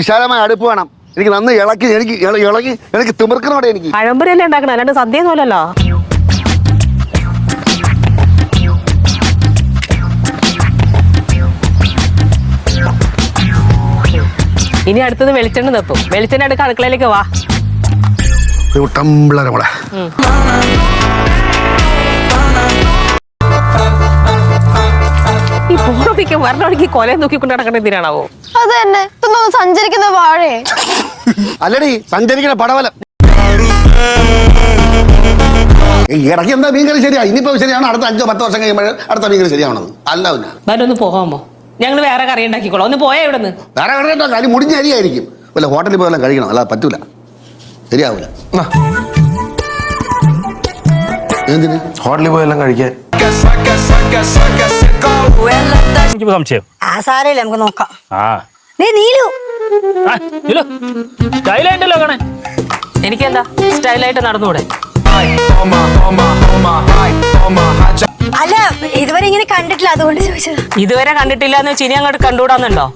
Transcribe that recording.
വിശാലമായ അടുപ്പ് വേണം. എനിക്ക് നന്ന് ഇളക്കി എനിക്ക് തിമിർക്കണോടെ എനിക്ക്. പഴംപൊരിയല്ലേ ഉണ്ടാക്കണം, അല്ലാണ്ട് സദ്യ പോലല്ലോ. ഇനി അടുത്തത് വെളിച്ചെണ്ണ നിർത്തും. വെളിച്ചെണ്ണ എടുക്ക, അടുക്കളയിലേക്ക് വാ. ടംബ്ലറോടെ ഈ പൂർണ്ണയ്ക്ക് വരണോടിക്ക് കൊലയും നോക്കിക്കൊണ്ട് നടക്കേണ്ട എന്തിനാണാവോ? അത് തന്നെ സഞ്ചരിക്കുന്ന വാഴേ. അല്ലടി സഞ്ചരിക്കുന്ന പടവലം. ഇടയ്ക്ക് എന്താ മീൻകറി ശരിയാ, ഇനിയിപ്പോ ശരിയാണ്. അടുത്ത 5-10 വർഷം കഴിയുമ്പോൾ അടുത്ത മീൻകറി ശരിയാവണത് അല്ല. ഒന്ന് പോകാമോ? ഞങ്ങൾ വേറെ കറി ഉണ്ടാക്കിക്കോളാം. ഒന്ന് പോയാ ഇവിടെ നിന്ന്. വേറെ കറി കേട്ടോ, കാര്യം മുടിഞ്ഞ അരിയായിരിക്കും. വല്ല ഹോട്ടലിൽ പോയെല്ലാം കഴിക്കണം, അല്ലാതെ പറ്റൂല, ശരിയാവൂല. എന്തിന് ഹോട്ടലിൽ പോയെല്ലാം കഴിക്കാൻ? എനിക്ക് സംശയം. ആ സാരമില്ല, നമുക്ക് നോക്കാം. നീലു സ്റ്റൈലായിട്ടല്ലോ കാണാൻ. എനിക്കെന്താ സ്റ്റൈലായിട്ട് നടന്നുകൂടെ? അല്ല, ഇതുവരെ ഇങ്ങനെ കണ്ടിട്ടില്ല, അതുകൊണ്ട് ചോദിച്ചത്. ഇതുവരെ കണ്ടിട്ടില്ല എന്ന് വെച്ച് ഇനി അങ്ങോട്ട് കണ്ടുകൂടാന്നുണ്ടോ?